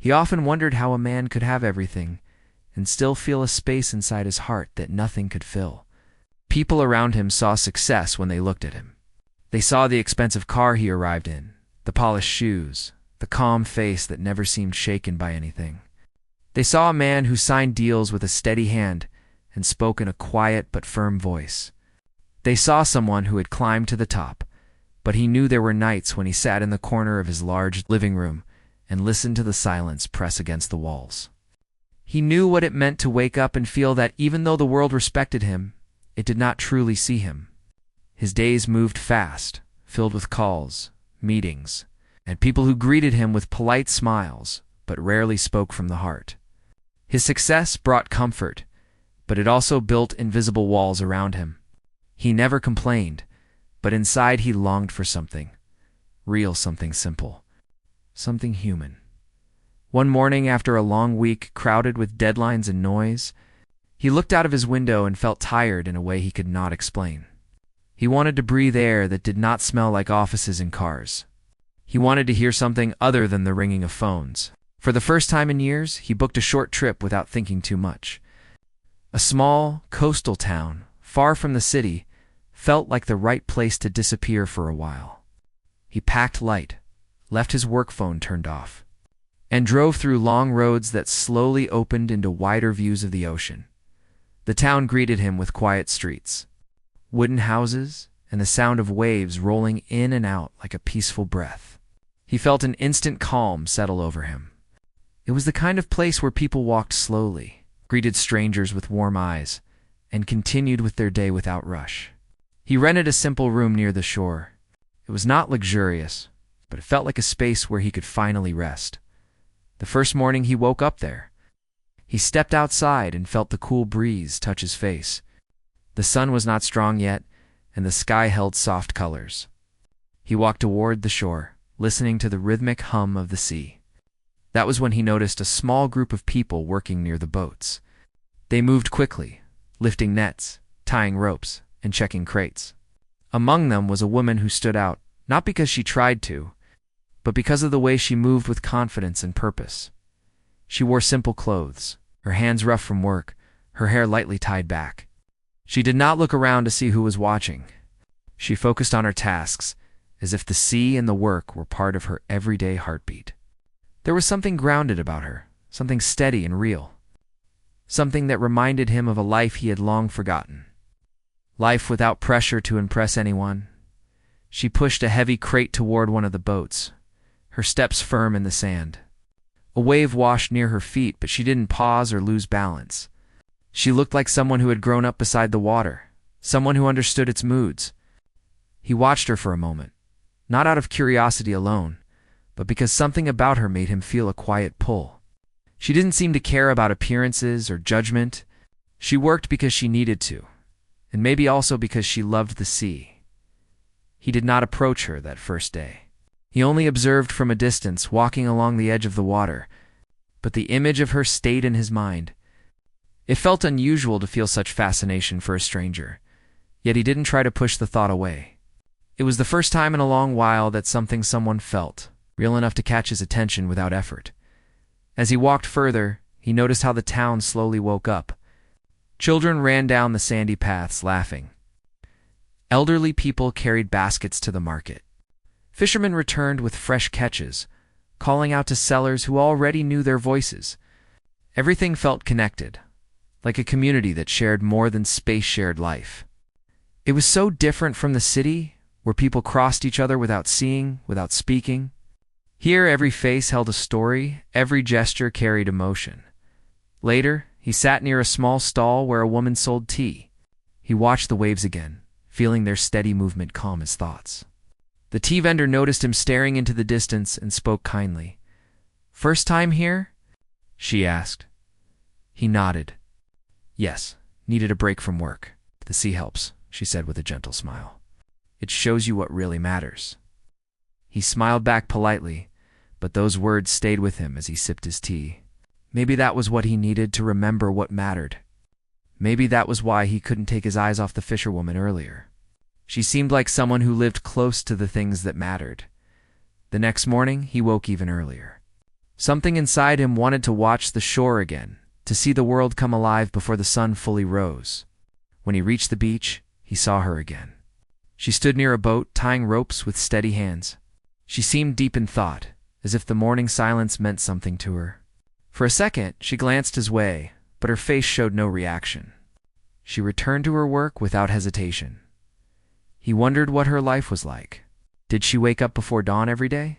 He often wondered how a man could have everything and still feel a space inside his heart that nothing could fill. People around him saw success when they looked at him. They saw the expensive car he arrived in, the polished shoes, the calm face that never seemed shaken by anything. They saw a man who signed deals with a steady hand and spoke in a quiet but firm voice. They saw someone who had climbed to the top, but he knew there were nights when he sat in the corner of his large living room and listened to the silence press against the walls. He knew what it meant to wake up and feel that even though the world respected him, it did not truly see him. His days moved fast, filled with calls, meetings, and people who greeted him with polite smiles, but rarely spoke from the heart. His success brought comfort, but it also built invisible walls around him. He never complained, but inside he longed for something real, something simple, something human. One morning, after a long week crowded with deadlines and noise, he looked out of his window and felt tired in a way he could not explain. He wanted to breathe air that did not smell like offices and cars. He wanted to hear something other than the ringing of phones. For the first time in years, he booked a short trip without thinking too much. A small, coastal town, far from the city, felt like the right place to disappear for a while. He packed light, left his work phone turned off, and drove through long roads that slowly opened into wider views of the ocean. The town greeted him with quiet streets, wooden houses, and the sound of waves rolling in and out like a peaceful breath. He felt an instant calm settle over him. It was the kind of place where people walked slowly, greeted strangers with warm eyes, and continued with their day without rush. He rented a simple room near the shore. It was not luxurious, but it felt like a space where he could finally rest. The first morning he woke up there. He stepped outside and felt the cool breeze touch his face. The sun was not strong yet, and the sky held soft colors. He walked toward the shore, listening to the rhythmic hum of the sea. That was when he noticed a small group of people working near the boats. They moved quickly, lifting nets, tying ropes, and checking crates. Among them was a woman who stood out, not because she tried to, but because of the way she moved with confidence and purpose. She wore simple clothes, her hands rough from work, her hair lightly tied back. She did not look around to see who was watching. She focused on her tasks, as if the sea and the work were part of her everyday heartbeat. There was something grounded about her, something steady and real, something that reminded him of a life he had long forgotten. Life without pressure to impress anyone. She pushed a heavy crate toward one of the boats, her steps firm in the sand. A wave washed near her feet, but she didn't pause or lose balance. She looked like someone who had grown up beside the water, someone who understood its moods. He watched her for a moment, not out of curiosity alone, but because something about her made him feel a quiet pull. She didn't seem to care about appearances or judgment. She worked because she needed to, and maybe also because she loved the sea. He did not approach her that first day. He only observed from a distance, walking along the edge of the water, but the image of her stayed in his mind. It felt unusual to feel such fascination for a stranger, yet he didn't try to push the thought away. It was the first time in a long while that someone felt, real enough to catch his attention without effort. As he walked further, he noticed how the town slowly woke up. Children ran down the sandy paths, laughing. Elderly people carried baskets to the market. Fishermen returned with fresh catches, calling out to sellers who already knew their voices. Everything felt connected, like a community that shared more than space shared life. It was so different from the city, where people crossed each other without seeing, without speaking. Here, every face held a story, every gesture carried emotion. Later, he sat near a small stall where a woman sold tea. He watched the waves again, feeling their steady movement calm his thoughts. The tea vendor noticed him staring into the distance and spoke kindly. "First time here?" she asked. He nodded. "Yes, needed a break from work. The sea helps," she said with a gentle smile. "It shows you what really matters." He smiled back politely, but those words stayed with him as he sipped his tea. Maybe that was what he needed to remember what mattered. Maybe that was why he couldn't take his eyes off the fisherwoman earlier. She seemed like someone who lived close to the things that mattered. The next morning, he woke even earlier. Something inside him wanted to watch the shore again, to see the world come alive before the sun fully rose. When he reached the beach, he saw her again. She stood near a boat, tying ropes with steady hands. She seemed deep in thought, as if the morning silence meant something to her. For a second, she glanced his way, but her face showed no reaction. She returned to her work without hesitation. He wondered what her life was like. Did she wake up before dawn every day?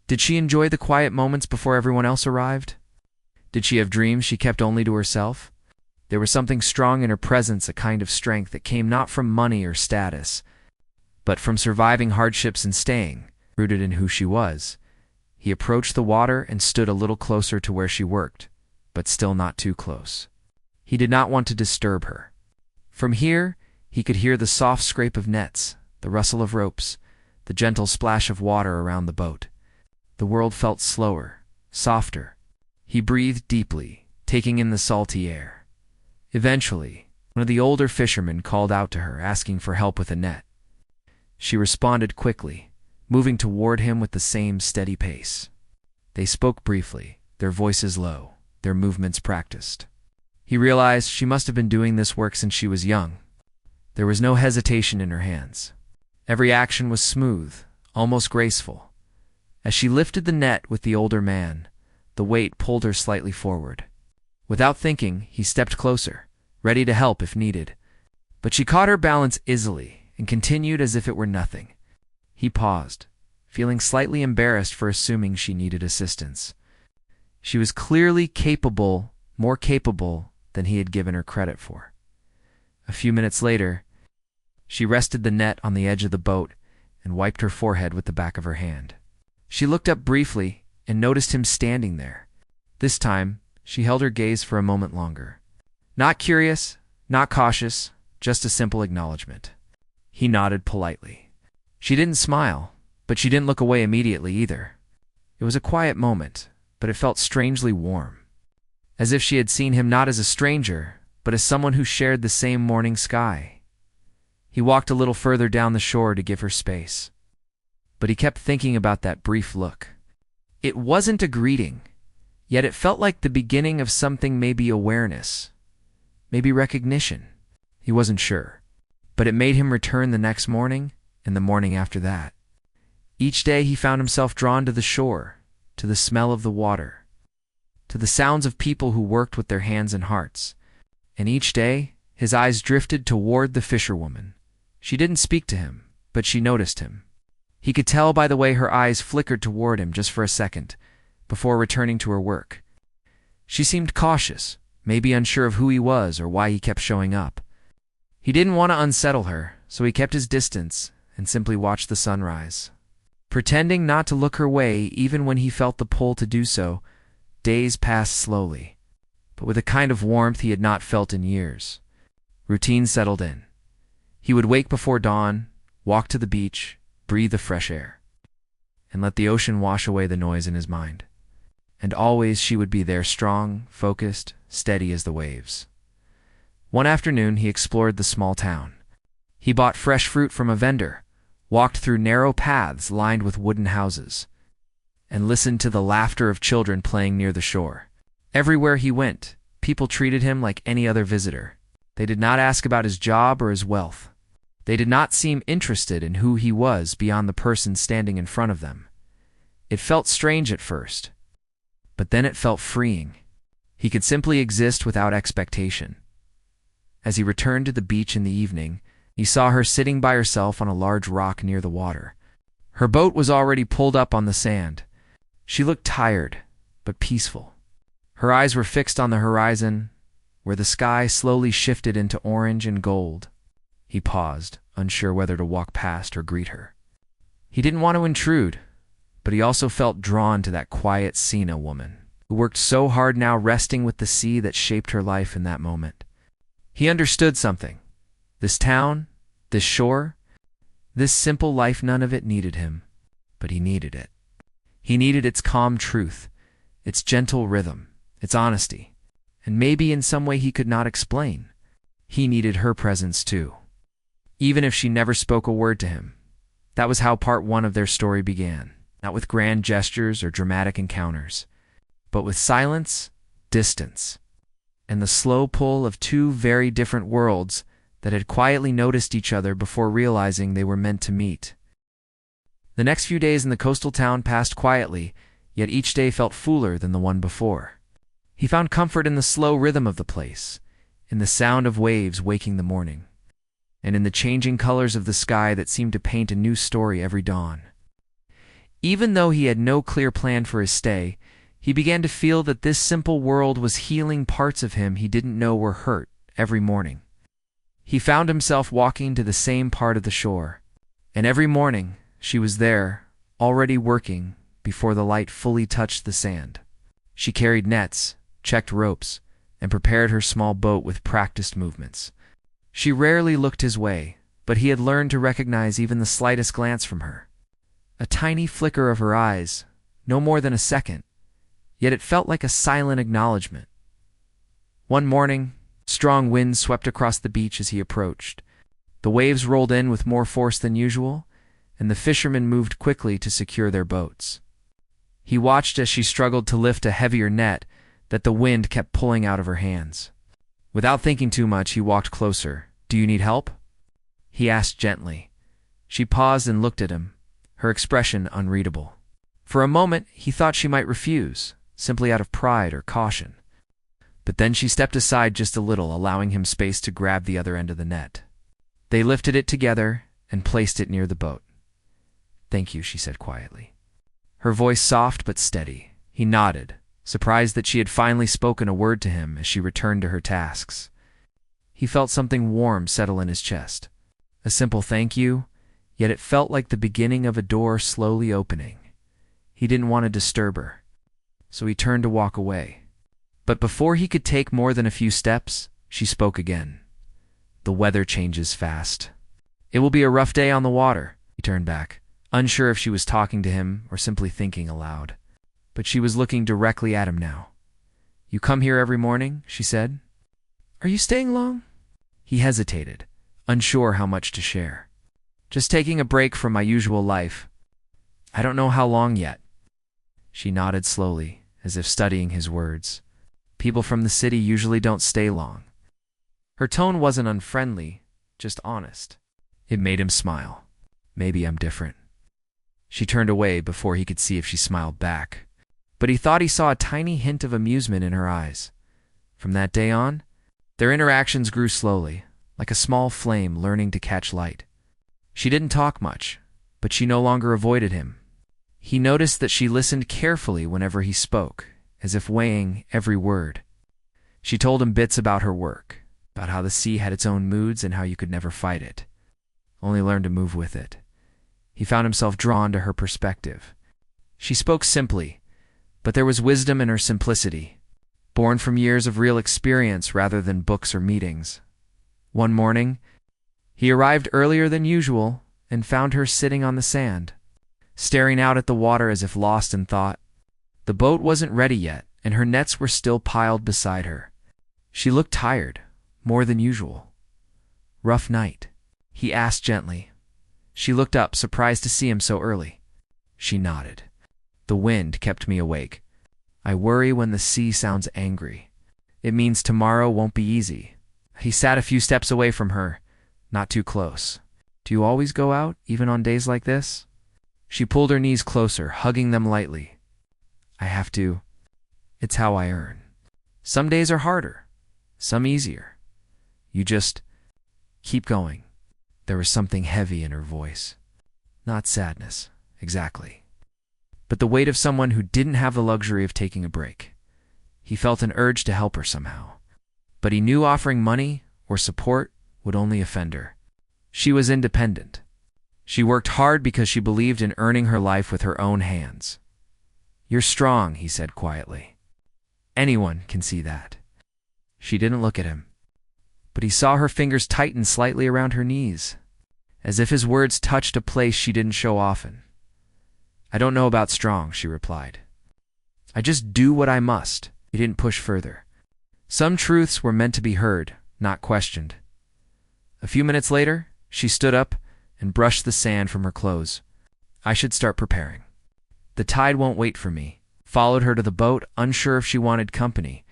Did she enjoy the quiet moments before everyone else arrived? Did she have dreams she kept only to herself? There was something strong in her presence, a kind of strength that came not from money or status, but from surviving hardships and staying rooted in who she was. He approached the water and stood a little closer to where she worked, but still not too close. He did not want to disturb her. From here, he could hear the soft scrape of nets, the rustle of ropes, the gentle splash of water around the boat. The world felt slower, softer. He breathed deeply, taking in the salty air. Eventually, one of the older fishermen called out to her, asking for help with a net. She responded quickly, moving toward him with the same steady pace. They spoke briefly, their voices low, their movements practiced. He realized she must have been doing this work since she was young. There was no hesitation in her hands. Every action was smooth, almost graceful. As she lifted the net with the older man, the weight pulled her slightly forward. Without thinking, he stepped closer, ready to help if needed. But she caught her balance easily and continued as if it were nothing. He paused, feeling slightly embarrassed for assuming she needed assistance. She was clearly capable, more capable than he had given her credit for. A few minutes later, she rested the net on the edge of the boat and wiped her forehead with the back of her hand. She looked up briefly and noticed him standing there. This time, she held her gaze for a moment longer. Not curious, not cautious, just a simple acknowledgement. He nodded politely. She didn't smile, but she didn't look away immediately either. It was a quiet moment, but it felt strangely warm. As if she had seen him not as a stranger, but as someone who shared the same morning sky. He walked a little further down the shore to give her space. But he kept thinking about that brief look. It wasn't a greeting, yet it felt like the beginning of something, maybe awareness, maybe recognition. He wasn't sure, but it made him return the next morning and the morning after that. Each day he found himself drawn to the shore, to the smell of the water, to the sounds of people who worked with their hands and hearts. And each day, his eyes drifted toward the fisherwoman. She didn't speak to him, but she noticed him. He could tell by the way her eyes flickered toward him just for a second, before returning to her work. She seemed cautious, maybe unsure of who he was or why he kept showing up. He didn't want to unsettle her, so he kept his distance and simply watched the sunrise. Pretending not to look her way even when he felt the pull to do so, days passed slowly, but with a kind of warmth he had not felt in years. Routine settled in. He would wake before dawn, walk to the beach, breathe the fresh air, and let the ocean wash away the noise in his mind. And always she would be there, strong, focused, steady as the waves. One afternoon he explored the small town. He bought fresh fruit from a vendor, walked through narrow paths lined with wooden houses, and listened to the laughter of children playing near the shore. Everywhere he went, people treated him like any other visitor. They did not ask about his job or his wealth. They did not seem interested in who he was beyond the person standing in front of them. It felt strange at first, but then it felt freeing. He could simply exist without expectation. As he returned to the beach in the evening, he saw her sitting by herself on a large rock near the water. Her boat was already pulled up on the sand. She looked tired, but peaceful. Her eyes were fixed on the horizon, where the sky slowly shifted into orange and gold. He paused, unsure whether to walk past or greet her. He didn't want to intrude, but he also felt drawn to that quiet Sina woman, who worked so hard now, resting with the sea that shaped her life in that moment. He understood something. This town, this shore, this simple life, none of it needed him, but he needed it. He needed its calm truth, its gentle rhythm, its honesty, and maybe in some way he could not explain. He needed her presence too. Even if she never spoke a word to him. That was how part one of their story began, not with grand gestures or dramatic encounters. but with silence, distance, and the slow pull of two very different worlds that had quietly noticed each other before realizing they were meant to meet. The next few days in the coastal town passed quietly, yet each day felt fuller than the one before. He found comfort in the slow rhythm of the place, in the sound of waves waking the morning, and in the changing colors of the sky that seemed to paint a new story every dawn. Even though he had no clear plan for his stay, he began to feel that this simple world was healing parts of him he didn't know were hurt every morning. He found himself walking to the same part of the shore, and every morning she was there, already working before the light fully touched the sand. She carried nets, checked ropes, and prepared her small boat with practiced movements. She rarely looked his way, but he had learned to recognize even the slightest glance from her. A tiny flicker of her eyes, no more than a second, yet it felt like a silent acknowledgement. One morning, strong winds swept across the beach as he approached. The waves rolled in with more force than usual, and the fishermen moved quickly to secure their boats. He watched as she struggled to lift a heavier net that the wind kept pulling out of her hands. Without thinking too much, he walked closer. "Do you need help?" he asked gently. She paused and looked at him, her expression unreadable. For a moment, he thought she might refuse, simply out of pride or caution. But then she stepped aside just a little, allowing him space to grab the other end of the net. They lifted it together and placed it near the boat. "Thank you," she said quietly. Her voice soft but steady. He nodded, surprised that she had finally spoken a word to him as she returned to her tasks. He felt something warm settle in his chest. A simple thank you, yet it felt like the beginning of a door slowly opening. He didn't want to disturb her, so he turned to walk away. But before he could take more than a few steps, she spoke again. "The weather changes fast. It will be a rough day on the water." He turned back, unsure if she was talking to him or simply thinking aloud. But she was looking directly at him now. "You come here every morning?" she said. "Are you staying long?" He hesitated, unsure how much to share. "Just taking a break from my usual life. I don't know how long yet." She nodded slowly, as if studying his words. People from the city usually don't stay long. Her tone wasn't unfriendly, just honest. It made him smile. "Maybe I'm different." She turned away before he could see if she smiled back, but he thought he saw a tiny hint of amusement in her eyes. From that day on, their interactions grew slowly, like a small flame learning to catch light. She didn't talk much, but she no longer avoided him. He noticed that she listened carefully whenever he spoke, as if weighing every word. She told him bits about her work, about how the sea had its own moods and how you could never fight it, only learn to move with it. He found himself drawn to her perspective. She spoke simply, but there was wisdom in her simplicity, born from years of real experience rather than books or meetings. One morning, he arrived earlier than usual and found her sitting on the sand, staring out at the water as if lost in thought. The boat wasn't ready yet, and her nets were still piled beside her. She looked tired, more than usual. "Rough night?" he asked gently. She looked up, surprised to see him so early. She nodded. "The wind kept me awake. I worry when the sea sounds angry. It means tomorrow won't be easy." He sat a few steps away from her, not too close. "Do you always go out, even on days like this?" She pulled her knees closer, hugging them lightly. "I have to. It's how I earn. Some days are harder, some easier. You just keep going." There was something heavy in her voice. Not sadness, exactly, but the weight of someone who didn't have the luxury of taking a break. He felt an urge to help her somehow, but he knew offering money or support would only offend her. She was independent. She worked hard because she believed in earning her life with her own hands. "You're strong," he said quietly. "Anyone can see that." She didn't look at him, but he saw her fingers tighten slightly around her knees, as if his words touched a place she didn't show often. "I don't know about strong," she replied. "I just do what I must." He didn't push further. Some truths were meant to be heard, not questioned. A few minutes later, she stood up and brushed the sand from her clothes. "I should start preparing. The tide won't wait for me." followed her to the boat, unsure if she wanted company,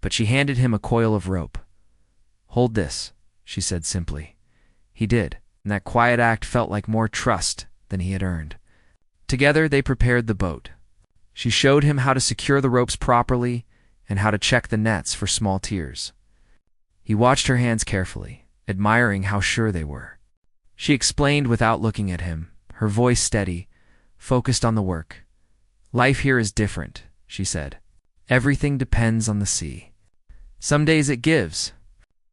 but she handed him a coil of rope. "Hold this," she said simply. He did, and that quiet act felt like more trust than he had earned. Together they prepared the boat. She showed him how to secure the ropes properly and how to check the nets for small tears. He watched her hands carefully, admiring how sure they were. She explained without looking at him, her voice steady, focused on the work. "Life here is different," she said. "Everything depends on the sea. Some days it gives,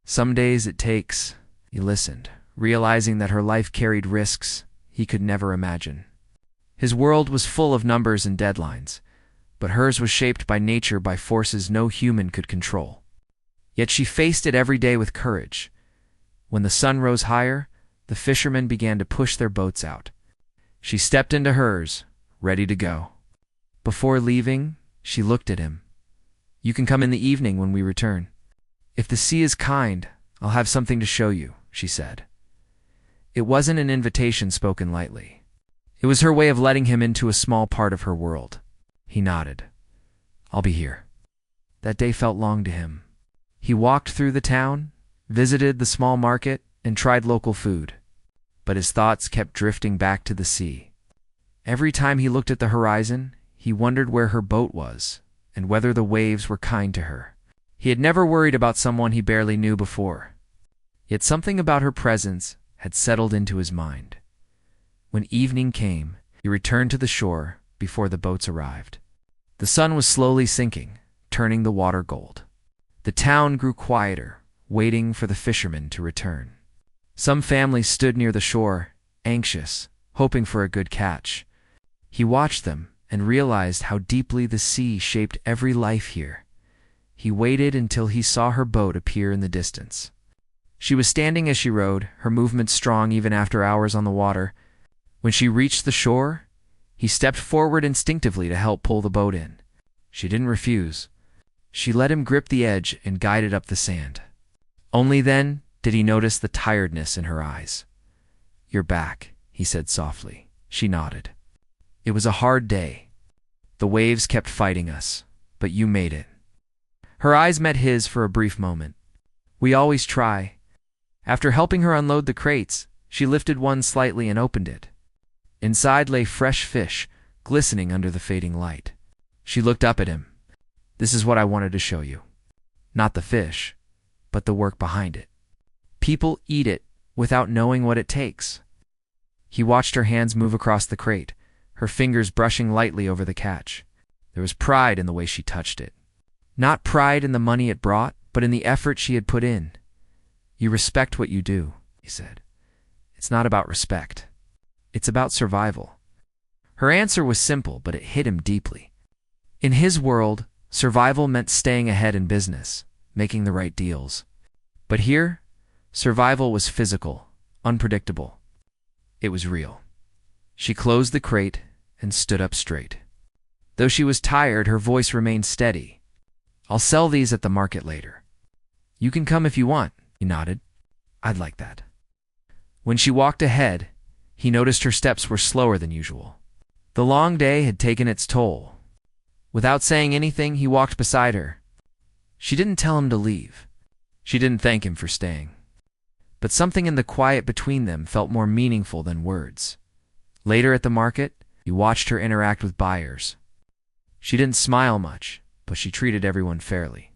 some days it takes." He listened, realizing that her life carried risks he could never imagine. His world was full of numbers and deadlines, but hers was shaped by nature, by forces no human could control. Yet she faced it every day with courage. When the sun rose higher, the fishermen began to push their boats out. She stepped into hers, ready to go. Before leaving, she looked at him. "You can come in the evening when we return. If the sea is kind, I'll have something to show you," she said. It wasn't an invitation spoken lightly. It was her way of letting him into a small part of her world. He nodded. "I'll be here." That day felt long to him. He walked through the town, visited the small market, and tried local food. But his thoughts kept drifting back to the sea. Every time he looked at the horizon, he wondered where her boat was and whether the waves were kind to her. He had never worried about someone he barely knew before. Yet something about her presence had settled into his mind. When evening came, he returned to the shore before the boats arrived. The sun was slowly sinking, turning the water gold. The town grew quieter, waiting for the fishermen to return. Some families stood near the shore, anxious, hoping for a good catch. He watched them and realized how deeply the sea shaped every life here. He waited until he saw her boat appear in the distance. She was standing as she rowed, her movements strong even after hours on the water. When she reached the shore, he stepped forward instinctively to help pull the boat in. She didn't refuse. She let him grip the edge and guided up the sand. Only then did he notice the tiredness in her eyes. "You're back," he said softly. She nodded. "It was a hard day. The waves kept fighting us, but you made it." Her eyes met his for a brief moment. "We always try." After helping her unload the crates, she lifted one slightly and opened it. Inside lay fresh fish, glistening under the fading light. She looked up at him. "This is what I wanted to show you. Not the fish, but the work behind it. People eat it without knowing what it takes." He watched her hands move across the crate, her fingers brushing lightly over the catch. There was pride in the way she touched it. Not pride in the money it brought, but in the effort she had put in. "You respect what you do," he said. "It's not about respect. It's about survival." Her answer was simple, but it hit him deeply. In his world, survival meant staying ahead in business, making the right deals. But here, survival was physical, unpredictable. It was real. She closed the crate and stood up straight. Though she was tired, her voice remained steady. "I'll sell these at the market later. You can come if you want," he nodded. "I'd like that." When she walked ahead, he noticed her steps were slower than usual. The long day had taken its toll. Without saying anything, he walked beside her. She didn't tell him to leave. She didn't thank him for staying. But something in the quiet between them felt more meaningful than words. Later at the market, he watched her interact with buyers. She didn't smile much, but she treated everyone fairly.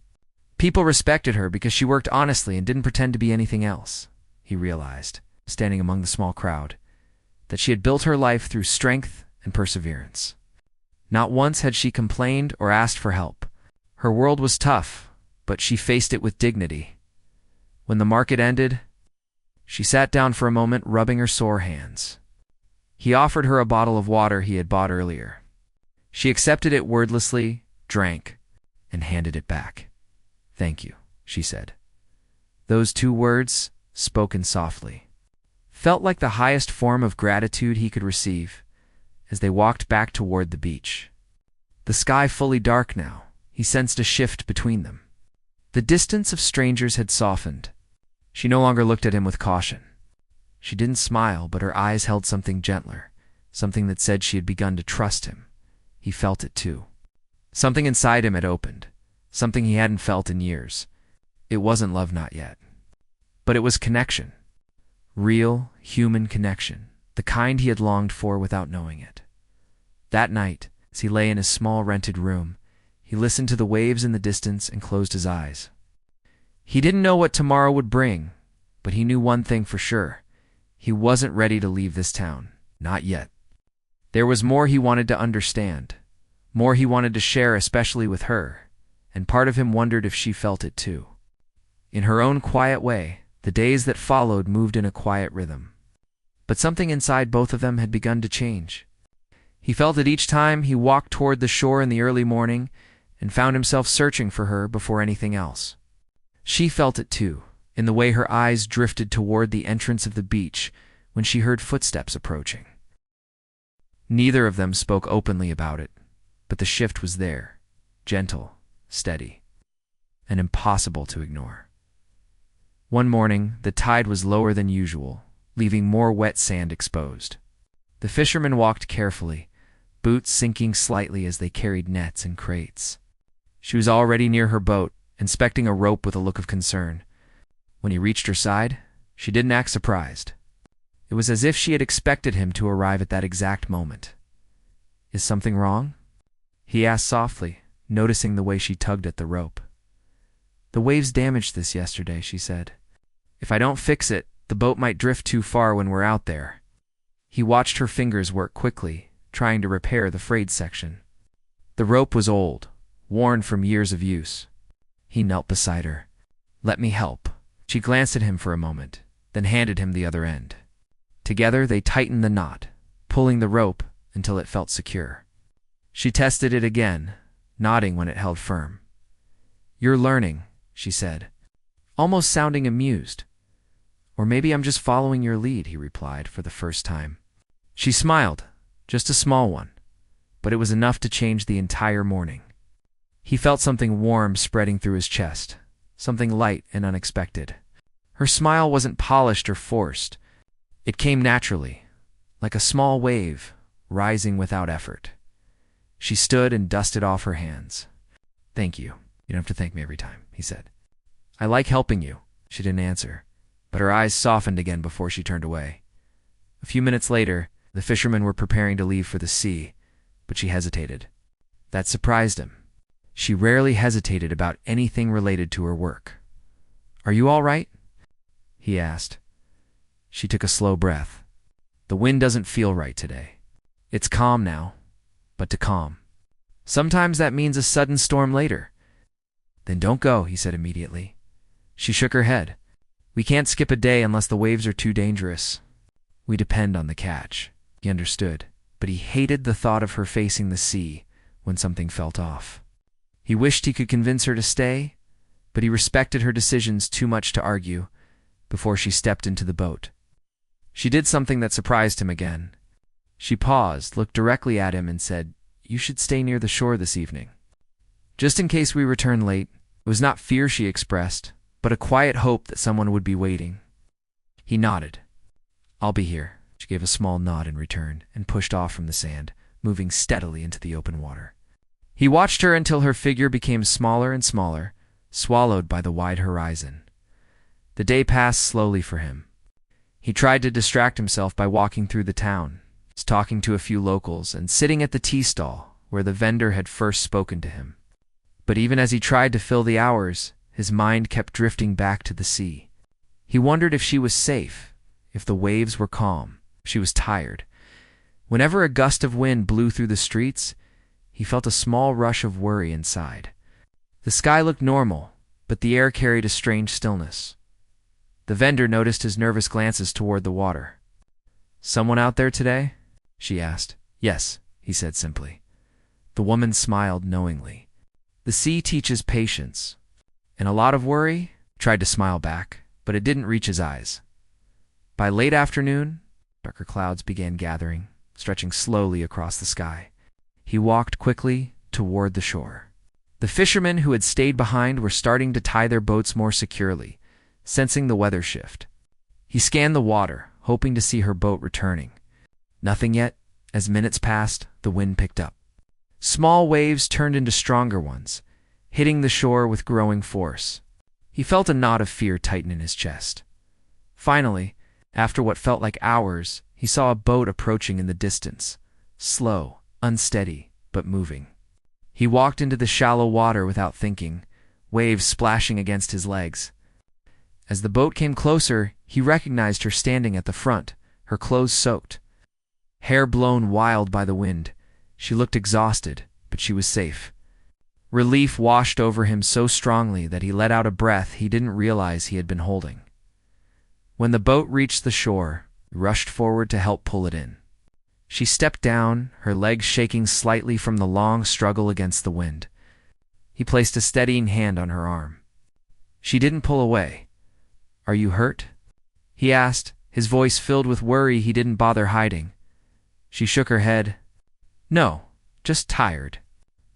People respected her because she worked honestly and didn't pretend to be anything else. He realized, standing among the small crowd, that she had built her life through strength and perseverance. Not once had she complained or asked for help. Her world was tough, but she faced it with dignity. When the market ended, she sat down for a moment, rubbing her sore hands. He offered her a bottle of water he had bought earlier. She accepted it wordlessly, drank, and handed it back. "Thank you," she said. Those two words, spoken softly, felt like the highest form of gratitude he could receive. As they walked back toward the beach, the sky fully dark now, he sensed a shift between them. The distance of strangers had softened. She no longer looked at him with caution. She didn't smile, but her eyes held something gentler, something that said she had begun to trust him. He felt it too. Something inside him had opened, something he hadn't felt in years. It wasn't love, not yet. But it was connection. Real, human connection, the kind he had longed for without knowing it. That night, as he lay in his small rented room, he listened to the waves in the distance and closed his eyes. He didn't know what tomorrow would bring, but he knew one thing for sure. He wasn't ready to leave this town. Not yet. There was more he wanted to understand, more he wanted to share, especially with her, and part of him wondered if she felt it too. In her own quiet way, the days that followed moved in a quiet rhythm. But something inside both of them had begun to change. He felt it each time he walked toward the shore in the early morning and found himself searching for her before anything else. She felt it too, in the way her eyes drifted toward the entrance of the beach when she heard footsteps approaching. Neither of them spoke openly about it, but the shift was there, gentle, steady, and impossible to ignore. One morning, the tide was lower than usual, leaving more wet sand exposed. The fishermen walked carefully, boots sinking slightly as they carried nets and crates. She was already near her boat, inspecting a rope with a look of concern. When he reached her side, she didn't act surprised. It was as if she had expected him to arrive at that exact moment. "Is something wrong?" he asked softly, noticing the way she tugged at the rope. "The waves damaged this yesterday," she said. "If I don't fix it, the boat might drift too far when we're out there." He watched her fingers work quickly, trying to repair the frayed section. The rope was old, worn from years of use. He knelt beside her. "Let me help." She glanced at him for a moment, then handed him the other end. Together they tightened the knot, pulling the rope until it felt secure. She tested it again, nodding when it held firm. "You're learning," she said, almost sounding amused. "Or maybe I'm just following your lead," he replied for the first time. She smiled, just a small one, but it was enough to change the entire morning. He felt something warm spreading through his chest, something light and unexpected. Her smile wasn't polished or forced. It came naturally, like a small wave, rising without effort. She stood and dusted off her hands. "Thank you. You don't have to thank me every time," he said. "I like helping you." She didn't answer, but her eyes softened again before she turned away. A few minutes later, the fishermen were preparing to leave for the sea, but she hesitated. That surprised him. She rarely hesitated about anything related to her work. "Are you all right?" he asked. She took a slow breath. "The wind doesn't feel right today. It's calm now, but to calm. Sometimes that means a sudden storm later." "Then don't go," he said immediately. She shook her head. "We can't skip a day unless the waves are too dangerous. We depend on the catch." He understood, but he hated the thought of her facing the sea when something felt off. He wished he could convince her to stay, but he respected her decisions too much to argue. Before she stepped into the boat, she did something that surprised him again. She paused, looked directly at him, and said, "You should stay near the shore this evening, just in case we return late." It was not fear she expressed, but a quiet hope that someone would be waiting. He nodded. "I'll be here." She gave a small nod in return and pushed off from the sand, moving steadily into the open water. He watched her until her figure became smaller and smaller, swallowed by the wide horizon. The day passed slowly for him. He tried to distract himself by walking through the town, talking to a few locals, and sitting at the tea stall where the vendor had first spoken to him. But even as he tried to fill the hours, his mind kept drifting back to the sea. He wondered if she was safe, if the waves were calm. She was tired. Whenever a gust of wind blew through the streets, he felt a small rush of worry inside. The sky looked normal, but the air carried a strange stillness. The vendor noticed his nervous glances toward the water. "Someone out there today?" she asked. "Yes," he said simply. The woman smiled knowingly. "The sea teaches patience. And a lot of worry?" Tried to smile back, but it didn't reach his eyes. By late afternoon, darker clouds began gathering, stretching slowly across the sky. He walked quickly toward the shore. The fishermen who had stayed behind were starting to tie their boats more securely, sensing the weather shift. He scanned the water, hoping to see her boat returning. Nothing yet. As minutes passed, the wind picked up. Small waves turned into stronger ones, hitting the shore with growing force. He felt a knot of fear tighten in his chest. Finally, after what felt like hours, he saw a boat approaching in the distance, slow, unsteady, but moving. He walked into the shallow water without thinking, waves splashing against his legs. As the boat came closer, he recognized her standing at the front, her clothes soaked. Hair blown wild by the wind, she looked exhausted, but she was safe. Relief washed over him so strongly that he let out a breath he didn't realize he had been holding. When the boat reached the shore, he rushed forward to help pull it in. She stepped down, her legs shaking slightly from the long struggle against the wind. He placed a steadying hand on her arm. She didn't pull away. "Are you hurt?" he asked, his voice filled with worry he didn't bother hiding. She shook her head. "No, just tired.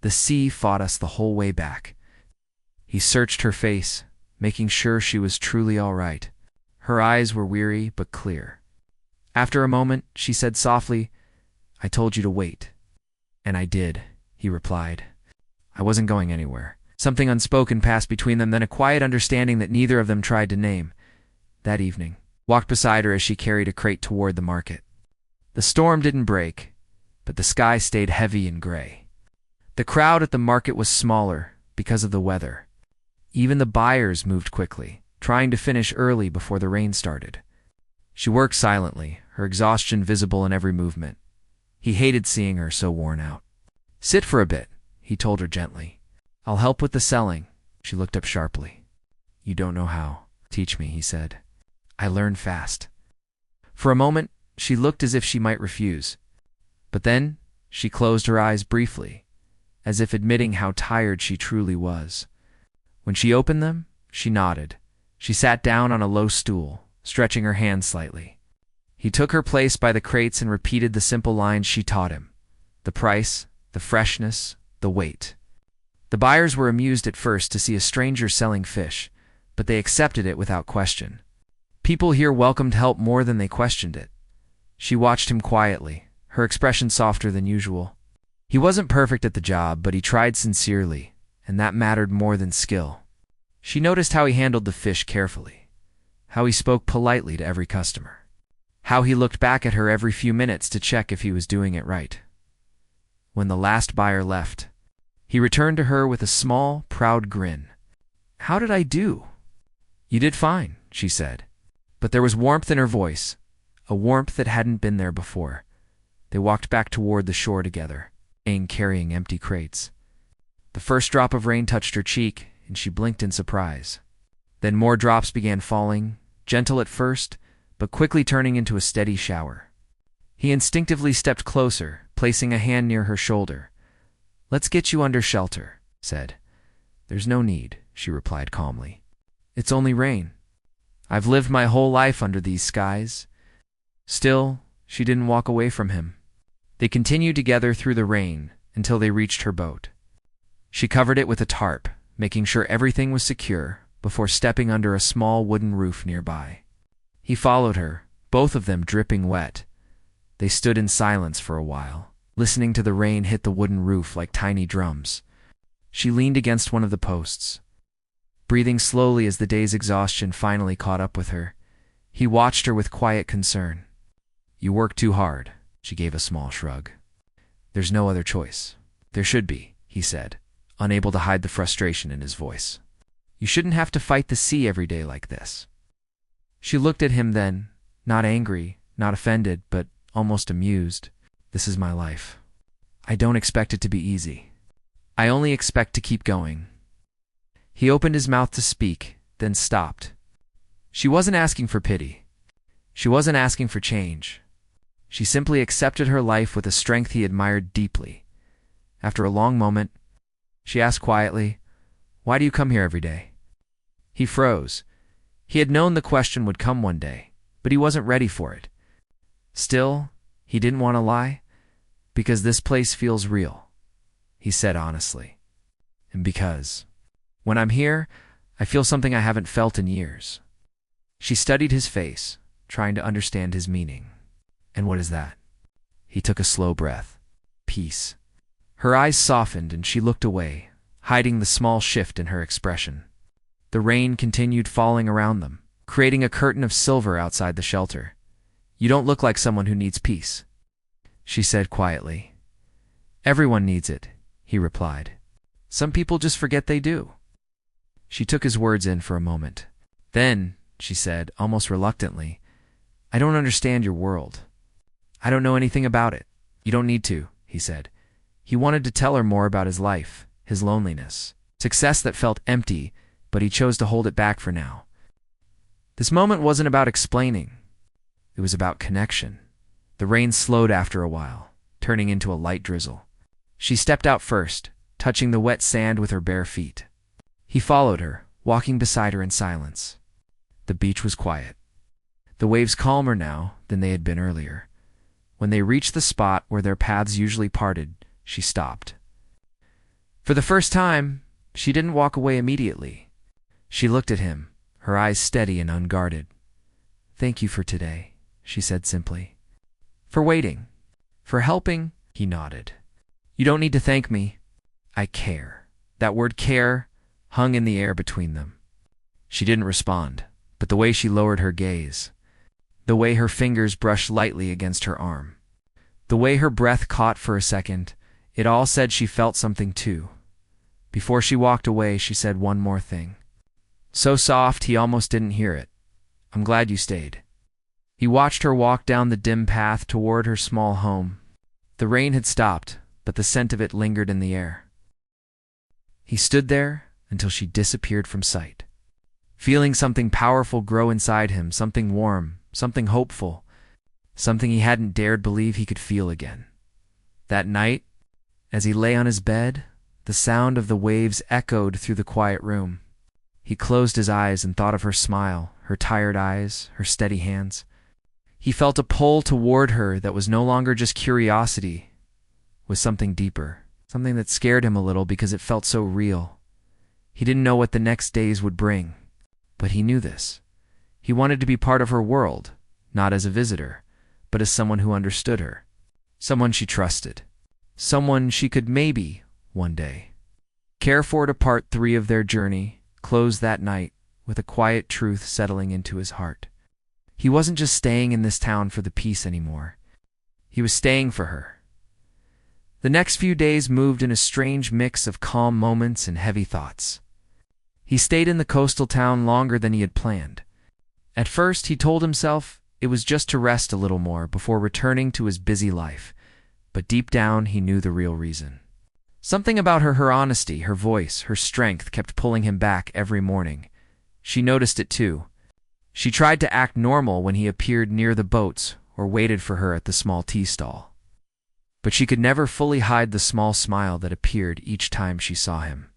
The sea fought us the whole way back." He searched her face, making sure she was truly all right. Her eyes were weary but clear. After a moment, she said softly, "I told you to wait." "And I did," he replied. "I wasn't going anywhere." Something unspoken passed between them, then a quiet understanding that neither of them tried to name. That evening, walked beside her as she carried a crate toward the market. The storm didn't break, but the sky stayed heavy and gray. The crowd at the market was smaller because of the weather. Even the buyers moved quickly, trying to finish early before the rain started. She worked silently, her exhaustion visible in every movement. He hated seeing her so worn out. "Sit for a bit," he told her gently. "I'll help with the selling." She looked up sharply. "You don't know how." "Teach me," he said. "I learn fast." For a moment, she looked as if she might refuse. But then, she closed her eyes briefly, as if admitting how tired she truly was. When she opened them, she nodded. She sat down on a low stool, stretching her hands slightly. He took her place by the crates and repeated the simple lines she taught him. The price, the freshness, the weight. The buyers were amused at first to see a stranger selling fish, but they accepted it without question. People here welcomed help more than they questioned it. She watched him quietly, her expression softer than usual. He wasn't perfect at the job, but he tried sincerely, and that mattered more than skill. She noticed how he handled the fish carefully, how he spoke politely to every customer, how he looked back at her every few minutes to check if he was doing it right. When the last buyer left, he returned to her with a small, proud grin. "How did I do?" "You did fine," she said. But there was warmth in her voice, a warmth that hadn't been there before. They walked back toward the shore together, carrying empty crates. The first drop of rain touched her cheek, and she blinked in surprise. Then more drops began falling, gentle at first, but quickly turning into a steady shower. He instinctively stepped closer, placing a hand near her shoulder. "Let's get you under shelter," said. "There's no need," she replied calmly. "It's only rain. I've lived my whole life under these skies." Still, she didn't walk away from him. They continued together through the rain until they reached her boat. She covered it with a tarp, making sure everything was secure before stepping under a small wooden roof nearby. He followed her, both of them dripping wet. They stood in silence for a while, listening to the rain hit the wooden roof like tiny drums. She leaned against one of the posts, breathing slowly as the day's exhaustion finally caught up with her. He watched her with quiet concern. "You work too hard," she gave a small shrug. "There's no other choice." "There should be," he said, unable to hide the frustration in his voice. "You shouldn't have to fight the sea every day like this." She looked at him then, not angry, not offended, but almost amused. "This is my life. I don't expect it to be easy. I only expect to keep going." He opened his mouth to speak, then stopped. She wasn't asking for pity. She wasn't asking for change. She simply accepted her life with a strength he admired deeply. After a long moment, she asked quietly, "Why do you come here every day?" He froze. He had known the question would come one day, but he wasn't ready for it. Still, he didn't want to lie. "Because this place feels real," he said honestly. "And because when I'm here, I feel something I haven't felt in years." She studied his face, trying to understand his meaning. "And what is that?" He took a slow breath. "Peace. Her eyes softened and she looked away, hiding the small shift in her expression. The rain continued falling around them, creating a curtain of silver outside the shelter. "You don't look like someone who needs peace," she said quietly. "Everyone needs it," he replied. "Some people just forget they do." She took his words in for a moment. "Then," she said, almost reluctantly, "I don't understand your world. I don't know anything about it." "You don't need to," he said. He wanted to tell her more about his life, his loneliness, success that felt empty, but he chose to hold it back for now. This moment wasn't about explaining. It was about connection. The rain slowed after a while, turning into a light drizzle. She stepped out first, touching the wet sand with her bare feet. He followed her, walking beside her in silence. The beach was quiet. The waves calmer now than they had been earlier. When they reached the spot where their paths usually parted, she stopped. For the first time, she didn't walk away immediately. She looked at him, her eyes steady and unguarded. "Thank you for today," she said simply. "For waiting. For helping," he nodded. "You don't need to thank me. I care." That word care hung in the air between them. She didn't respond, but the way she lowered her gaze, the way her fingers brushed lightly against her arm, the way her breath caught for a second, it all said she felt something too. Before she walked away, she said one more thing. So soft he almost didn't hear it. "I'm glad you stayed." He watched her walk down the dim path toward her small home. The rain had stopped, but the scent of it lingered in the air. He stood there until she disappeared from sight, feeling something powerful grow inside him, something warm, something hopeful, something he hadn't dared believe he could feel again. That night, as he lay on his bed, the sound of the waves echoed through the quiet room. He closed his eyes and thought of her smile, her tired eyes, her steady hands. He felt a pull toward her that was no longer just curiosity, was something deeper, something that scared him a little because it felt so real. He didn't know what the next days would bring, but he knew this. He wanted to be part of her world, not as a visitor, but as someone who understood her, someone she trusted, someone she could maybe, one day, care for. To part 3 of their journey closed that night with a quiet truth settling into his heart. He wasn't just staying in this town for the peace anymore. He was staying for her. The next few days moved in a strange mix of calm moments and heavy thoughts. He stayed in the coastal town longer than he had planned. At first, he told himself it was just to rest a little more before returning to his busy life, but deep down he knew the real reason. Something about her honesty, her voice, her strength kept pulling him back every morning. She noticed it too. She tried to act normal when he appeared near the boats or waited for her at the small tea stall. But she could never fully hide the small smile that appeared each time she saw him.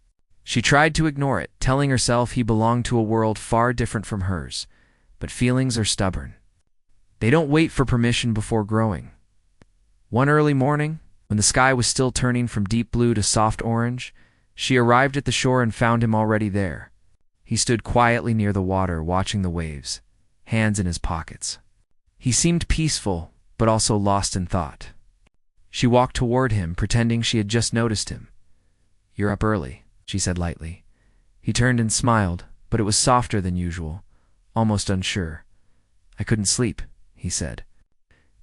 She tried to ignore it, telling herself he belonged to a world far different from hers. But feelings are stubborn. They don't wait for permission before growing. One early morning, when the sky was still turning from deep blue to soft orange, she arrived at the shore and found him already there. He stood quietly near the water, watching the waves, hands in his pockets. He seemed peaceful, but also lost in thought. She walked toward him, pretending she had just noticed him. "You're up early," she said lightly. He turned and smiled, but it was softer than usual, almost unsure. "I couldn't sleep," he said.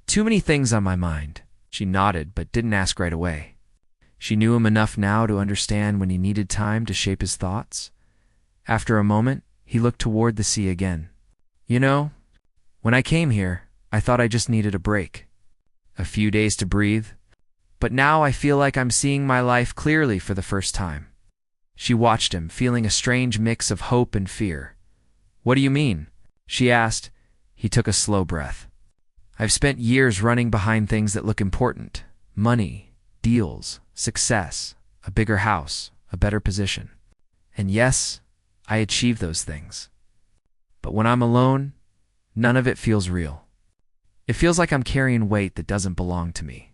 "Too many things on my mind." She nodded, but didn't ask right away. She knew him enough now to understand when he needed time to shape his thoughts. After a moment, he looked toward the sea again. "You know, when I came here, I thought I just needed a break. A few days to breathe. But now I feel like I'm seeing my life clearly for the first time." She watched him, feeling a strange mix of hope and fear. "What do you mean?" she asked. He took a slow breath. "I've spent years running behind things that look important. Money, deals, success, a bigger house, a better position. And yes, I achieve those things. But when I'm alone, none of it feels real. It feels like I'm carrying weight that doesn't belong to me."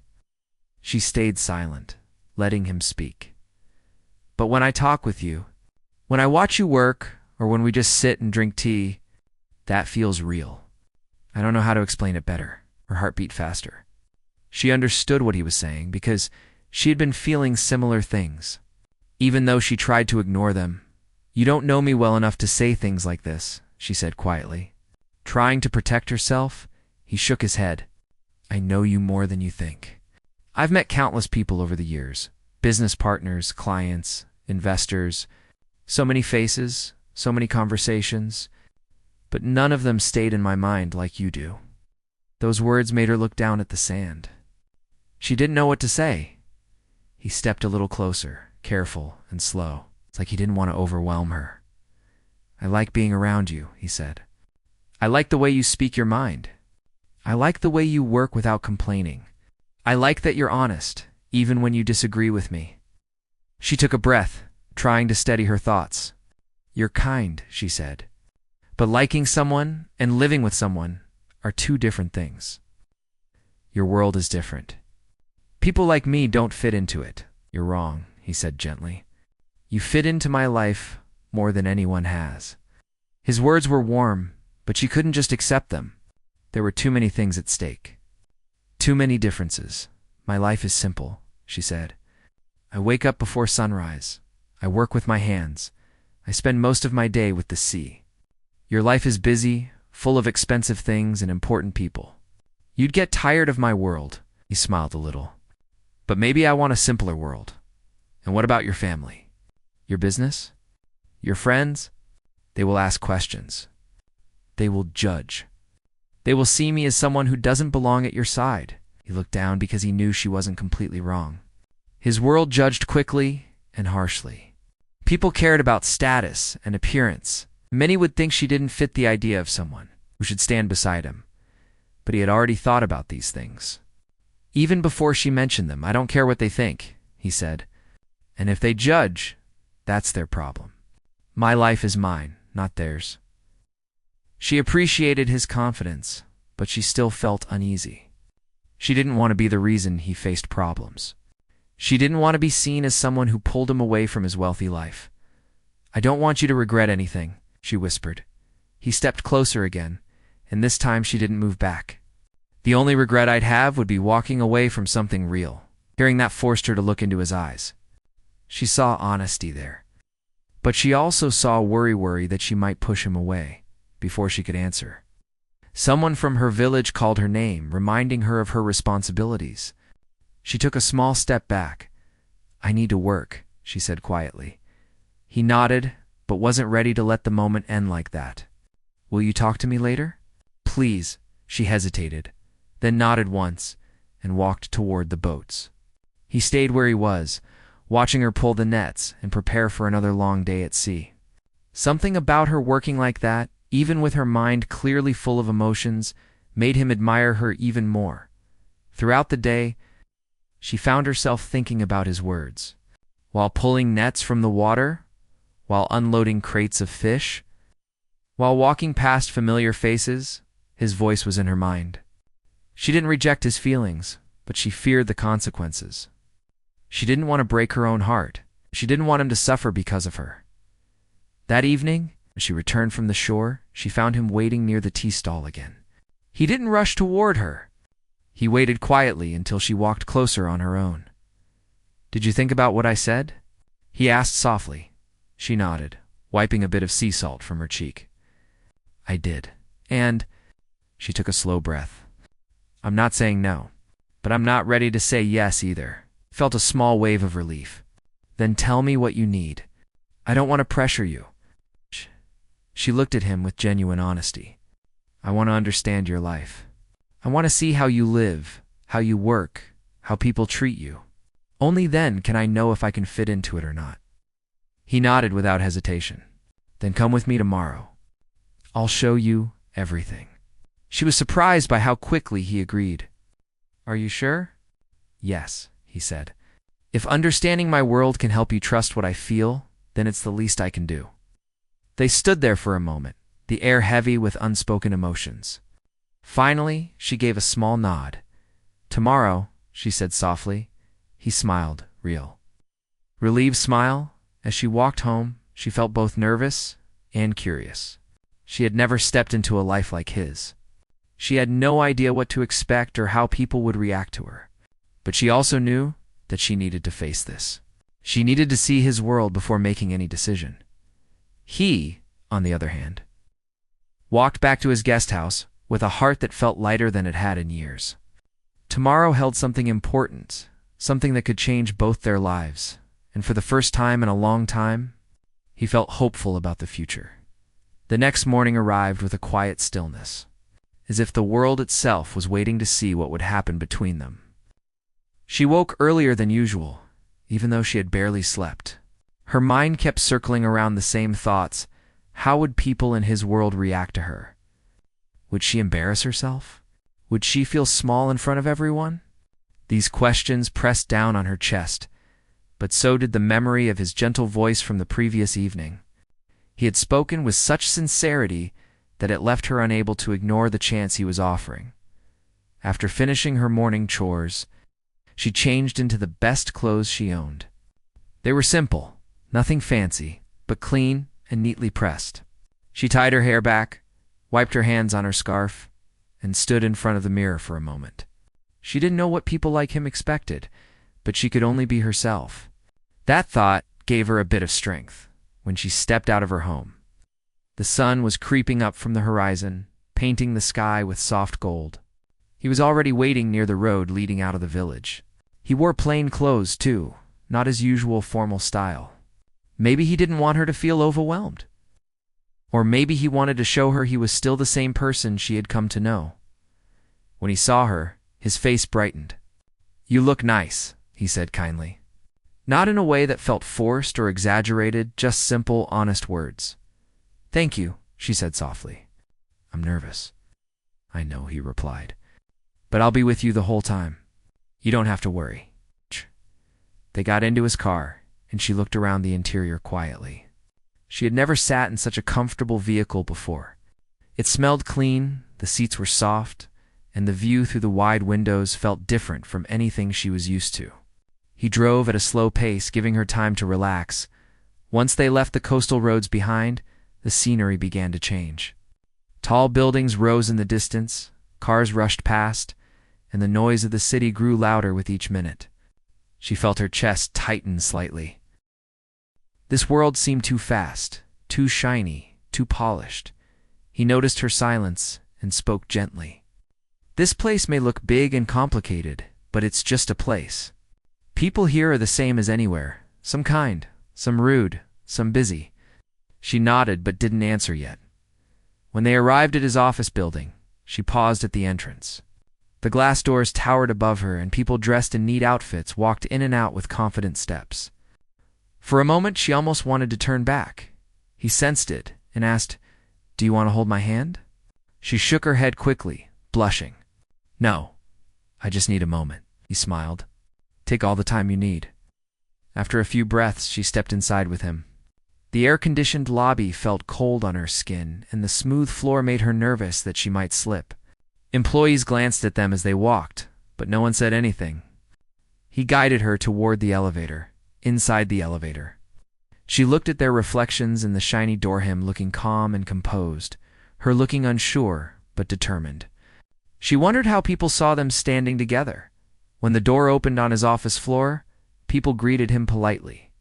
She stayed silent, letting him speak. "But when I talk with you, when I watch you work, or when we just sit and drink tea, that feels real. I don't know how to explain it better." Her heart beat faster. She understood what he was saying because She had been feeling similar things, even though she tried to ignore them. "You don't know me well enough to say things like this," she said quietly. Trying to protect herself, he shook his head. "I know you more than you think. I've met countless people over the years, business partners, clients, investors, so many faces, so many conversations, but none of them stayed in my mind like you do." Those words made her look down at the sand. She didn't know what to say. He stepped a little closer, careful and slow. It's like he didn't want to overwhelm her. "I like being around you," he said. "I like the way you speak your mind. I like the way you work without complaining. I like that you're honest, even when you disagree with me." She took a breath, trying to steady her thoughts. "You're kind," she said. "But liking someone and living with someone are two different things. Your world is different. People like me don't fit into it." "You're wrong," he said gently. "You fit into my life more than anyone has." His words were warm, but she couldn't just accept them. There were too many things at stake. Too many differences. "My life is simple," she said. "I wake up before sunrise. I work with my hands. I spend most of my day with the sea. Your life is busy, full of expensive things and important people. You'd get tired of my world." He smiled a little. "But maybe I want a simpler world. And what about your family? Your business? Your friends? They will ask questions. They will judge. They will see me as someone who doesn't belong at your side." He looked down because he knew she wasn't completely wrong. His world judged quickly and harshly. People cared about status and appearance. Many would think she didn't fit the idea of someone who should stand beside him. But he had already thought about these things. Even before she mentioned them. "I don't care what they think," he said. "And if they judge, that's their problem. My life is mine, not theirs." She appreciated his confidence, but she still felt uneasy. She didn't want to be the reason he faced problems. She didn't want to be seen as someone who pulled him away from his wealthy life. "I don't want you to regret anything," she whispered. He stepped closer again, and this time she didn't move back. "The only regret I'd have would be walking away from something real." Hearing that forced her to look into his eyes. She saw honesty there. But she also saw worry that she might push him away before she could answer. Someone from her village called her name, reminding her of her responsibilities. She took a small step back. "I need to work," she said quietly. He nodded, but wasn't ready to let the moment end like that. "Will you talk to me later?" "Please," she hesitated, then nodded once and walked toward the boats. He stayed where he was, watching her pull the nets and prepare for another long day at sea. Something about her working like that, even with her mind clearly full of emotions, made him admire her even more. Throughout the day, she found herself thinking about his words. While pulling nets from the water, while unloading crates of fish, while walking past familiar faces, his voice was in her mind. She didn't reject his feelings, but she feared the consequences. She didn't want to break her own heart. She didn't want him to suffer because of her. That evening, as she returned from the shore, she found him waiting near the tea stall again. He didn't rush toward her. He waited quietly until she walked closer on her own. "Did you think about what I said?" he asked softly. She nodded, wiping a bit of sea salt from her cheek. "I did. And—" she took a slow breath. "I'm not saying no, but I'm not ready to say yes either." Felt a small wave of relief. "Then tell me what you need. I don't want to pressure you." She looked at him with genuine honesty. "I want to understand your life. I want to see how you live, how you work, how people treat you. Only then can I know if I can fit into it or not." He nodded without hesitation. "Then come with me tomorrow. I'll show you everything." She was surprised by how quickly he agreed. "Are you sure?" "Yes," he said. "If understanding my world can help you trust what I feel, then it's the least I can do." They stood there for a moment, the air heavy with unspoken emotions. Finally, she gave a small nod. "Tomorrow," she said softly. He smiled, real. Relieved smile. As she walked home, she felt both nervous and curious. She had never stepped into a life like his. She had no idea what to expect or how people would react to her. But she also knew that she needed to face this. She needed to see his world before making any decision. He, on the other hand, walked back to his guest house with a heart that felt lighter than it had in years. Tomorrow held something important, something that could change both their lives, and for the first time in a long time, he felt hopeful about the future. The next morning arrived with a quiet stillness, as if the world itself was waiting to see what would happen between them. She woke earlier than usual, even though she had barely slept. Her mind kept circling around the same thoughts. How would people in his world react to her? Would she embarrass herself? Would she feel small in front of everyone? These questions pressed down on her chest, but so did the memory of his gentle voice from the previous evening. He had spoken with such sincerity that it left her unable to ignore the chance he was offering. After finishing her morning chores, she changed into the best clothes she owned. They were simple, nothing fancy, but clean and neatly pressed. She tied her hair back, wiped her hands on her scarf, and stood in front of the mirror for a moment. She didn't know what people like him expected, but she could only be herself. That thought gave her a bit of strength when she stepped out of her home. The sun was creeping up from the horizon, painting the sky with soft gold. He was already waiting near the road leading out of the village. He wore plain clothes, too, not his usual formal style. Maybe he didn't want her to feel overwhelmed. Or maybe he wanted to show her he was still the same person she had come to know. When he saw her, his face brightened. "You look nice," he said kindly. Not in a way that felt forced or exaggerated, just simple, honest words. "Thank you," she said softly. "I'm nervous." "I know," he replied. "But I'll be with you the whole time. You don't have to worry." They got into his car, and she looked around the interior quietly. She had never sat in such a comfortable vehicle before. It smelled clean, the seats were soft, and the view through the wide windows felt different from anything she was used to. He drove at a slow pace, giving her time to relax. Once they left the coastal roads behind, the scenery began to change. Tall buildings rose in the distance, cars rushed past, and the noise of the city grew louder with each minute. She felt her chest tighten slightly. This world seemed too fast, too shiny, too polished. He noticed her silence and spoke gently. "This place may look big and complicated, but it's just a place. People here are the same as anywhere, some kind, some rude, some busy." She nodded but didn't answer yet. When they arrived at his office building, she paused at the entrance. The glass doors towered above her, and people dressed in neat outfits walked in and out with confident steps. For a moment, she almost wanted to turn back. He sensed it and asked, "Do you want to hold my hand?" She shook her head quickly, blushing. "No, I just need a moment," he smiled. "Take all the time you need." After a few breaths, she stepped inside with him. The air-conditioned lobby felt cold on her skin, and the smooth floor made her nervous that she might slip. Employees glanced at them as they walked, but no one said anything. He guided her toward the elevator. Inside the elevator, she looked at their reflections in the shiny door hem, looking calm and composed, her looking unsure but determined. She wondered how people saw them standing together. When the door opened on his office floor, people greeted him politely.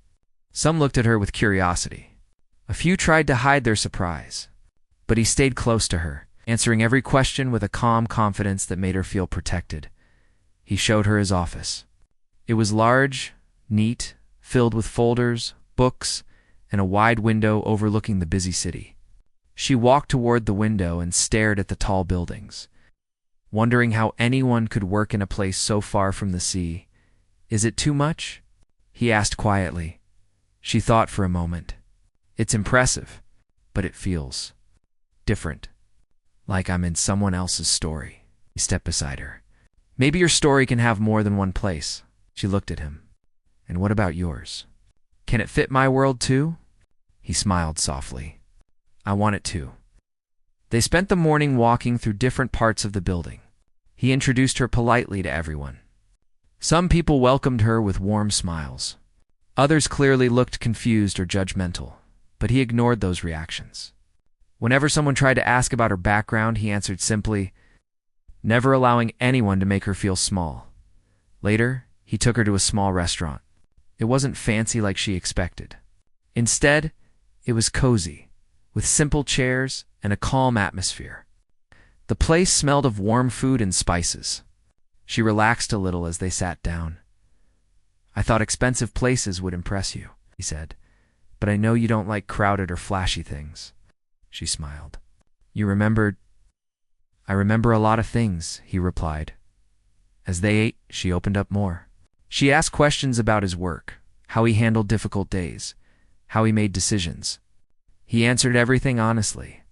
Some looked at her with curiosity. A few tried to hide their surprise, but he stayed close to her, answering every question with a calm confidence that made her feel protected. He showed her his office. It was large, neat, filled with folders, books, and a wide window overlooking the busy city. She walked toward the window and stared at the tall buildings, wondering how anyone could work in a place so far from the sea. "Is it too much?" he asked quietly. She thought for a moment. "It's impressive, but it feels different, like I'm in someone else's story." He stepped beside her. "Maybe your story can have more than one place." She looked at him. "And what about yours? Can it fit my world too?" He smiled softly. "I want it to." They spent the morning walking through different parts of the building. He introduced her politely to everyone. Some people welcomed her with warm smiles. Others clearly looked confused or judgmental, but he ignored those reactions. Whenever someone tried to ask about her background, he answered simply, never allowing anyone to make her feel small. Later, He took her to a small restaurant. It wasn't fancy like she expected. Instead, it was cozy, with simple chairs and a calm atmosphere. The place smelled of warm food and spices. She relaxed a little as they sat down. "I thought expensive places would impress you," he said, "but I know you don't like crowded or flashy things." She smiled. "You remembered?" "I remember a lot of things," he replied. As they ate, she opened up more. She asked questions about his work, how he handled difficult days, how he made decisions. He answered everything honestly,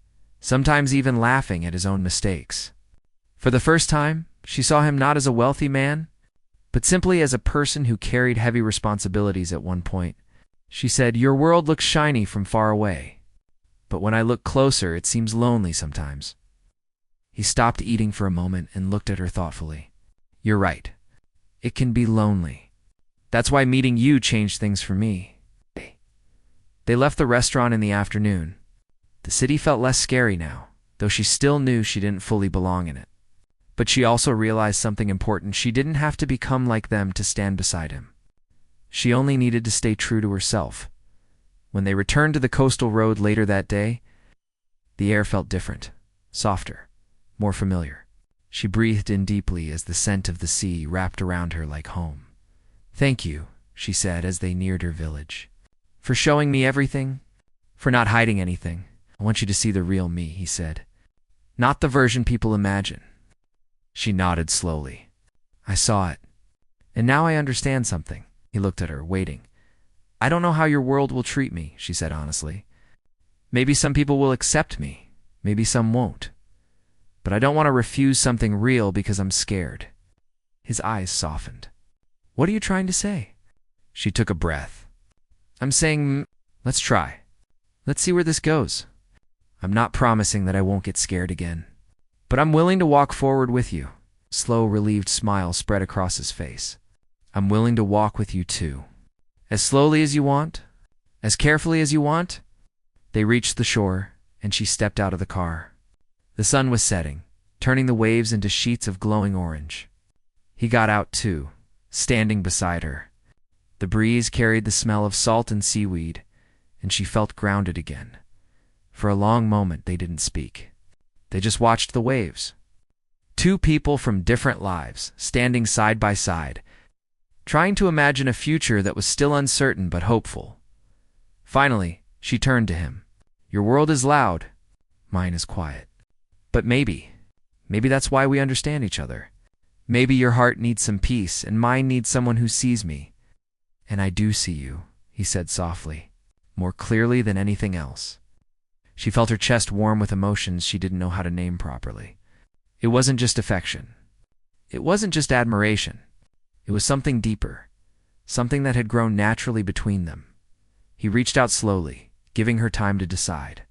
sometimes even laughing at his own mistakes. For the first time, she saw him not as a wealthy man, but simply as a person who carried heavy responsibilities at one point. She said, "Your world looks shiny from far away, but when I look closer, it seems lonely sometimes." He stopped eating for a moment and looked at her thoughtfully. "You're right. It can be lonely. That's why meeting you changed things for me." They left the restaurant in the afternoon. The city felt less scary now, though she still knew she didn't fully belong in it. But she also realized something important. She didn't have to become like them to stand beside him. She only needed to stay true to herself. When they returned to the coastal road later that day, the air felt different, softer, more familiar. She breathed in deeply as the scent of the sea wrapped around her like home. "Thank you," she said as they neared her village. "For showing me everything, for not hiding anything. I want you to see the real me," he said. "Not the version people imagine." She nodded slowly. "I saw it. And now I understand something." He looked at her, waiting. "I don't know how your world will treat me," she said honestly. "Maybe some people will accept me. Maybe some won't. But I don't want to refuse something real because I'm scared." His eyes softened. "What are you trying to say?" She took a breath. "I'm saying, let's try. Let's see where this goes. I'm not promising that I won't get scared again. But I'm willing to walk forward with you." A slow, relieved smile spread across his face. "I'm willing to walk with you too. As slowly as you want, as carefully as you want." They reached the shore, and she stepped out of the car. The sun was setting, turning the waves into sheets of glowing orange. He got out too, standing beside her. The breeze carried the smell of salt and seaweed, and she felt grounded again. For a long moment they didn't speak. They just watched the waves. Two people from different lives, standing side by side, trying to imagine a future that was still uncertain but hopeful. Finally, she turned to him. "Your world is loud. Mine is quiet. But maybe that's why we understand each other. Maybe your heart needs some peace, and mine needs someone who sees me. And I do see you," he said softly, more clearly than anything else. She felt her chest warm with emotions she didn't know how to name properly. It wasn't just affection. It wasn't just admiration. It was something deeper, something that had grown naturally between them. He reached out slowly, giving her time to decide.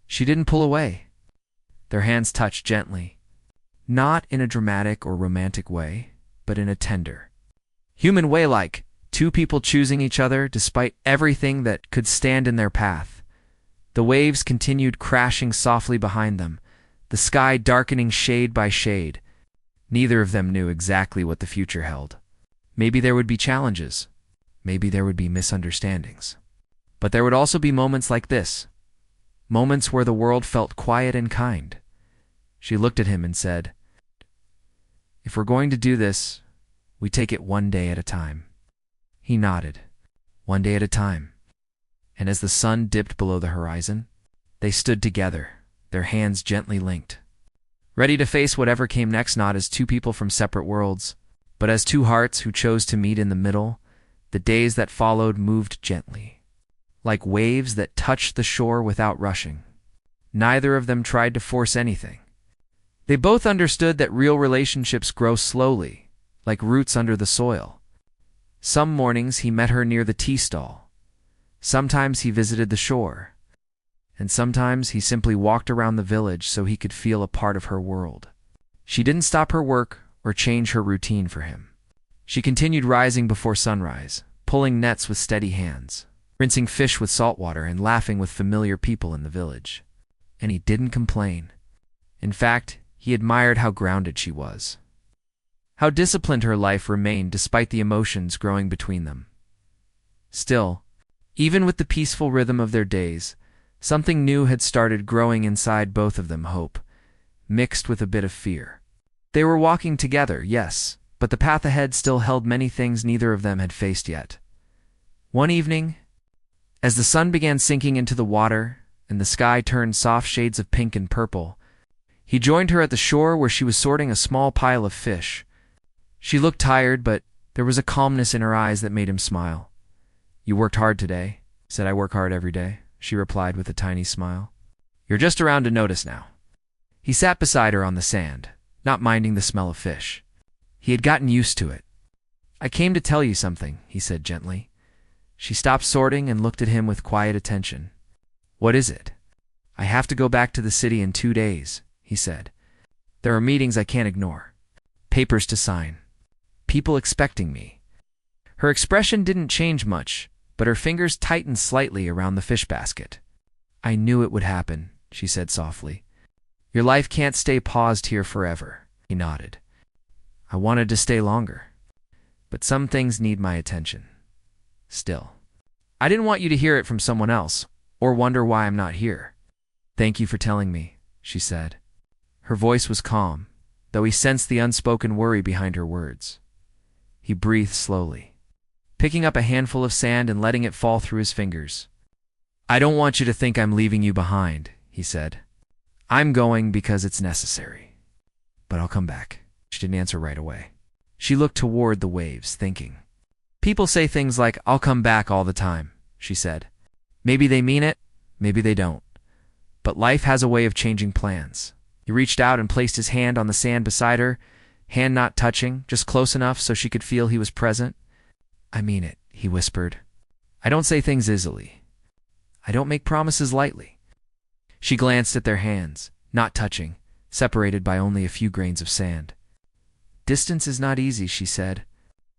She didn't pull away. Their hands touched gently, not in a dramatic or romantic way, but in a tender, human way, like two people choosing each other despite everything that could stand in their path. The waves continued crashing softly behind them, the sky darkening shade by shade. Neither of them knew exactly what the future held. Maybe there would be challenges. Maybe there would be misunderstandings. But there would also be moments like this, moments where the world felt quiet and kind. She looked at him and said, "If we're going to do this, we take it one day at a time." He nodded. One day at a time. And as the sun dipped below the horizon, they stood together, their hands gently linked, ready to face whatever came next, not as two people from separate worlds, but as two hearts who chose to meet in the middle. The days that followed moved gently, like waves that touched the shore without rushing. Neither of them tried to force anything. They both understood that real relationships grow slowly, like roots under the soil. Some mornings he met her near the tea stall. Sometimes he visited the shore. And sometimes he simply walked around the village so he could feel a part of her world. She didn't stop her work or change her routine for him. She continued rising before sunrise, pulling nets with steady hands, rinsing fish with salt water, and laughing with familiar people in the village. And he didn't complain. In fact, he admired how grounded she was. How disciplined her life remained despite the emotions growing between them. Still, even with the peaceful rhythm of their days, something new had started growing inside both of them, hope, mixed with a bit of fear. They were walking together, yes, but the path ahead still held many things neither of them had faced yet. One evening, as the sun began sinking into the water and the sky turned soft shades of pink and purple, he joined her at the shore where she was sorting a small pile of fish. She looked tired, but there was a calmness in her eyes that made him smile. "You worked hard today," he said. "I work hard every day," she replied with a tiny smile. "You're just around to notice now." He sat beside her on the sand, not minding the smell of fish. He had gotten used to it. "I came to tell you something," he said gently. She stopped sorting and looked at him with quiet attention. "What is it?" "I have to go back to the city in 2 days," he said. "There are meetings I can't ignore. Papers to sign. People expecting me." Her expression didn't change much, but her fingers tightened slightly around the fish basket. "I knew it would happen," she said softly. "Your life can't stay paused here forever," he nodded. "I wanted to stay longer, but some things need my attention. Still, I didn't want you to hear it from someone else, or wonder why I'm not here." "Thank you for telling me," she said. Her voice was calm, though he sensed the unspoken worry behind her words. He breathed slowly, picking up a handful of sand and letting it fall through his fingers. "I don't want you to think I'm leaving you behind," he said. "I'm going because it's necessary. But I'll come back." She didn't answer right away. She looked toward the waves, thinking. "People say things like, 'I'll come back' all the time," she said. "Maybe they mean it, maybe they don't. But life has a way of changing plans." He reached out and placed his hand on the sand beside her, hand not touching, just close enough so she could feel he was present. "I mean it," he whispered. "I don't say things easily. I don't make promises lightly." She glanced at their hands, not touching, separated by only a few grains of sand. "Distance is not easy," she said.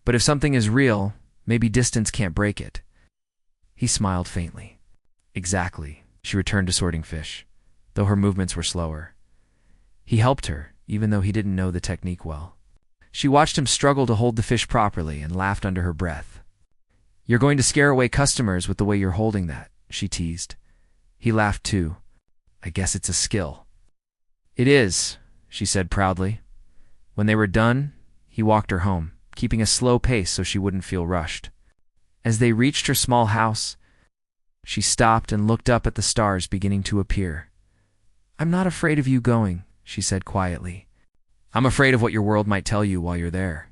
"But if something is real, maybe distance can't break it." He smiled faintly. "Exactly." She returned to sorting fish, though her movements were slower. He helped her, even though he didn't know the technique well. She watched him struggle to hold the fish properly and laughed under her breath. "You're going to scare away customers with the way you're holding that," she teased. He laughed too. "I guess it's a skill." "It is," she said proudly. When they were done, he walked her home, keeping a slow pace so she wouldn't feel rushed. As they reached her small house, she stopped and looked up at the stars beginning to appear. "I'm not afraid of you going," she said quietly. "I'm afraid of what your world might tell you while you're there."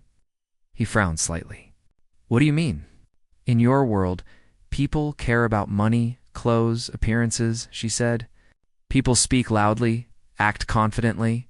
He frowned slightly. "What do you mean?" "In your world, people care about money, clothes, appearances," she said. "People speak loudly, act confidently,